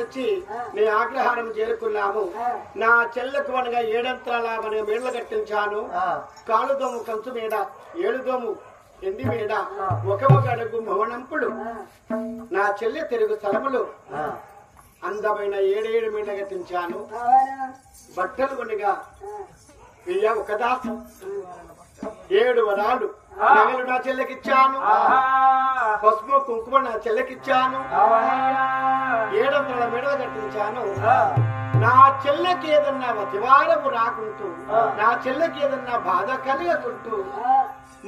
వచ్చి నీ ఆగ్రహారం చేరుకున్నాము. నా చెల్లకు అనగా 7 అంతరాల మేళ్లు కట్టించాను. కాలుదోము కంచు మీద 7 దోము ఎండి మీద ఒక అడుగు భవనంపుడు నా చెల్లె తిరుగు స్థలములు అందమైన 7 మీట కట్టించాను. బట్టలు కొనిగా 1 దాసు 7 వరాలు నగలు నా చెల్లెకిచ్చాను. పసుపు కుంకుమ నా చెల్లెకిచ్చాను. 700 మెడలు కట్టించాను. నా చెల్లెకి ఏదన్నా అతివారము రాకుంటూ నా చెల్లెకి ఏదన్నా బాధ కలిగకుంటూ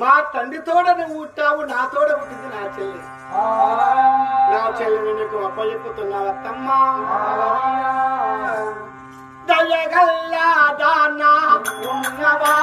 మా తండ్రి తోడ నువ్వు ఉంటావు, నా తోడ పుట్టింది నా చెల్లి. నా చెల్లిని నీకు అప్పచెప్పుతున్నావా తమ్మా? దయగల్లా దానా ఉన్నవా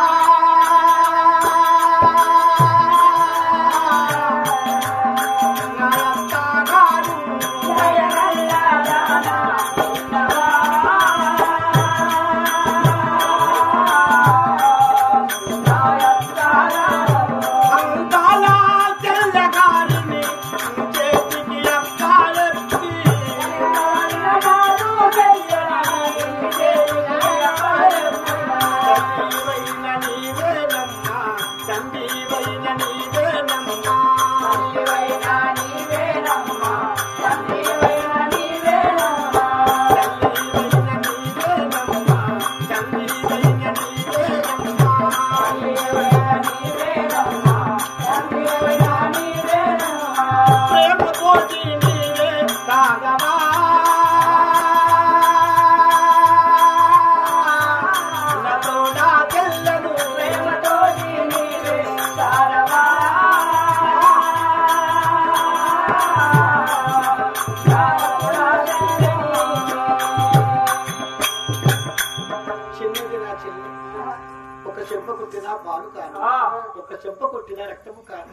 రక్తము కాదు.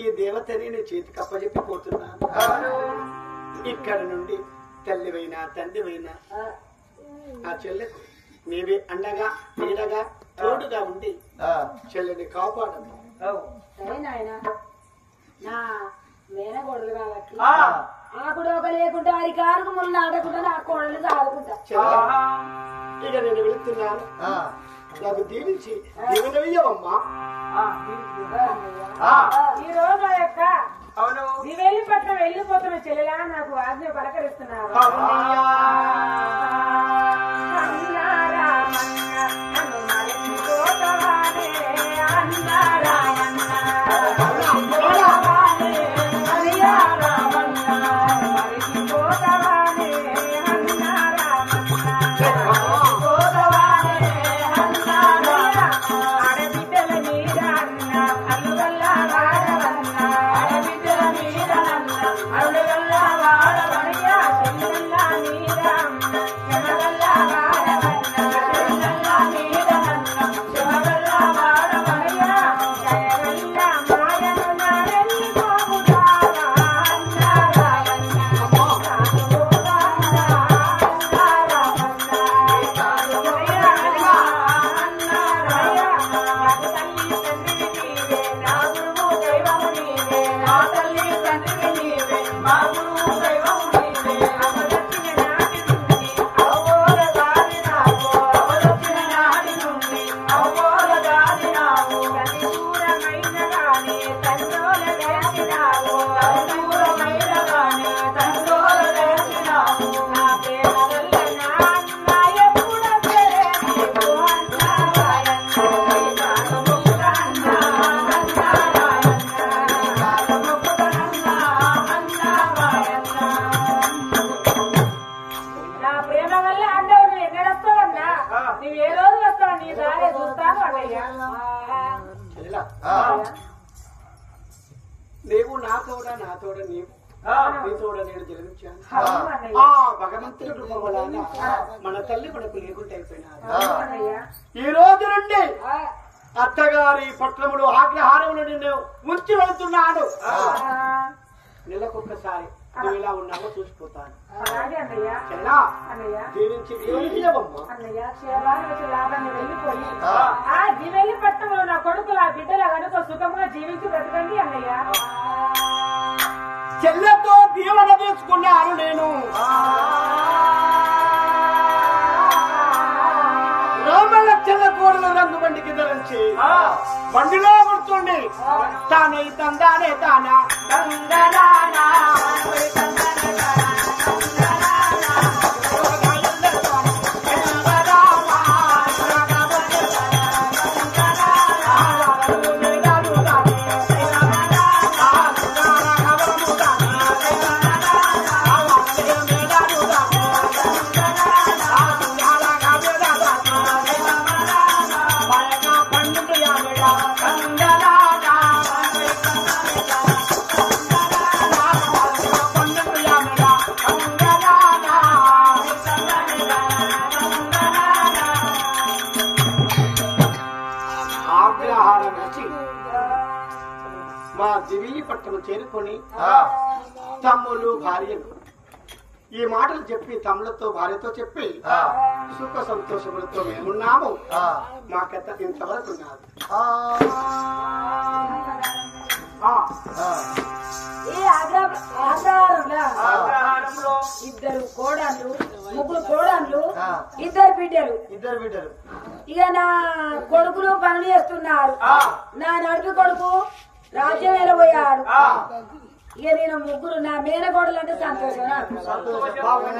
ఈ దేవతని నీ చేతికి అప్పచెప్పిపోతున్నాను. ఇక్కడ నుండి తల్లివైనా తండ్రివైనా ఆ చెల్లెకు నీవే అండగా నీడగా తోడుగా ఉండి చెల్లెని కాపాడము. నా మేనగోడలు కాబట్టి ఆకుడోక లేకుండా అరికారుకు ముళ్ళు ఆడకుండా నా కోడలు ఆడుకుంటా. ఇక నేను వెళుతున్నాను. నాకు దీవించి దీవెనవయ్యవమ్మా. ఈ రోజు ఆ యొక్క దివేలి పట్నం వెళ్ళిపోతున్న చెల్లెలా నాకు ఆజ్ఞ పలకరిస్తున్నారు. నీవు నా తోడ నీవు నీ తోడ నేను జన్మించాను. భగవంతుడి కృప వలన మన తల్లి మనకు లేకుండా అయిపోయినారు. ఈ రోజు నుండి అత్తగారి పట్లములు ఆగ్రహారములు నిన్ను ఉంచి వెళ్తున్నాడు. నెలకొక్కసారి నువ్వు ఇలా ఉన్నావో చూసిపోతాను. దీవించి వెళ్ళిపోయి ఆ దివెల్లి పట్టణంలో నా కొడుకులు ఆ బిడ్డలు కనుక సుఖంగా జీవించి బ్రతకండి అన్నయ్య. చెల్లెతో దీవ వద తీసుకున్నాను నేను రోమల చెల్ల కోడలు రంగు బండికి ధరించి బండిలో కూర్చోండి తానే తందానే తానా మా దివి పట్టణం చేరుకొని తమ్ములు భార్యలు ఈ మాటలు చెప్పి తమ్ములతో భార్యతో చెప్పి సుఖ సంతోషములతో మేమున్నాము మా కథ ఇంతవరకు ఉన్నది ఇద్దరు కోడళ్ళు ముగ్గురు కోడళ్ళు ఇద్దరు బిడ్డలు ఇక నా కొడుకులు పనులు చేస్తున్నారు నా నడుపు కొడుకు రాజ్యం వెళ్ళబోయాడు ఇక నేను ముగ్గురు నా మేనగోడలు అంటే సంతోషం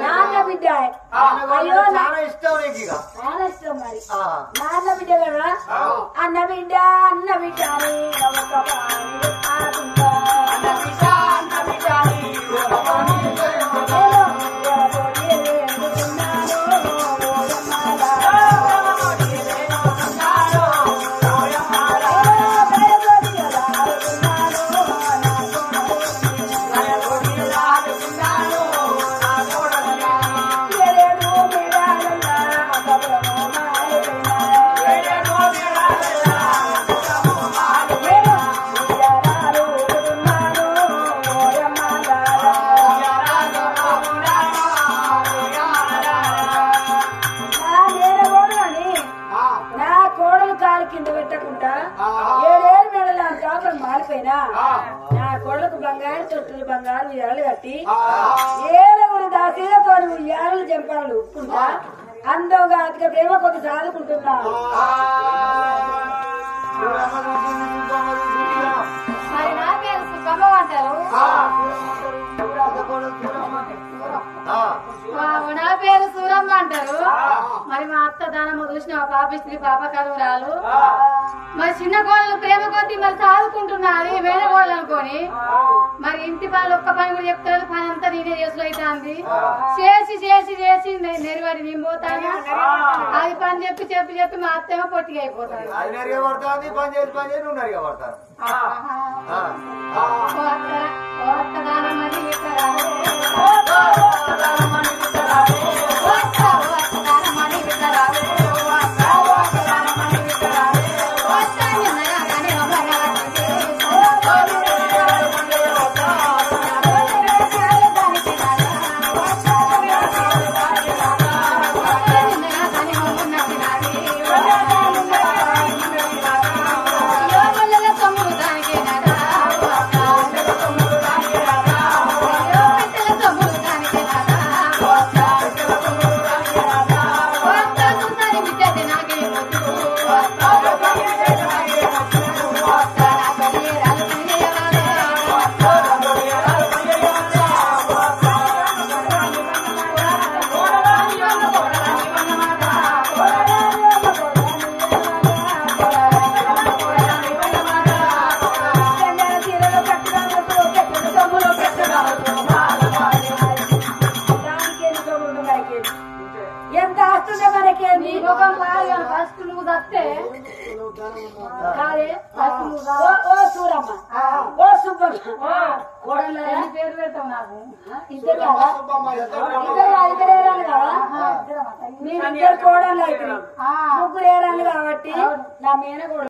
నాన్న బిడ్డ అయ్యో చాలా ఇష్టం మరి నాన్న బిడ్డ కదా అన్న బిడ్డ నా కొడుకు బంగారు చుట్టూ బంగారు ఉయ్యాలు కట్టి ఏడుగురు దాసీలతో ఉయ్యాలు జంపాలు ఉప్పుకుంటా అందంగా అతిగా ప్రేమ కొద్ది సాదుకుంటున్నా మరి నా పేరు సుఖమ్మ అంటారు నా పేరు సూరమ్మ అంటారు మరి మా అత్త దానమ్మ చూసిన పాపిస్త్రీ పాపకరురాలు మరి చిన్న కోడలు ప్రేమ కొద్ది మరి సాదుకుంటున్నది వేణగోడలు అనుకోని మరి ఇంటి పనులు ఒక్క పని కూడా చెప్తారు పని అంతా నేనే చేసులైతాంది చేసి చేసి చేసి నెరవాడి నేను పోతాను అది పని చెప్పి చెప్పి చెప్పి మా అత్తేమో పొట్టిగా అయిపోతాను ముగ్గురు ఏరాలు కాబట్టి నా మేనగోడు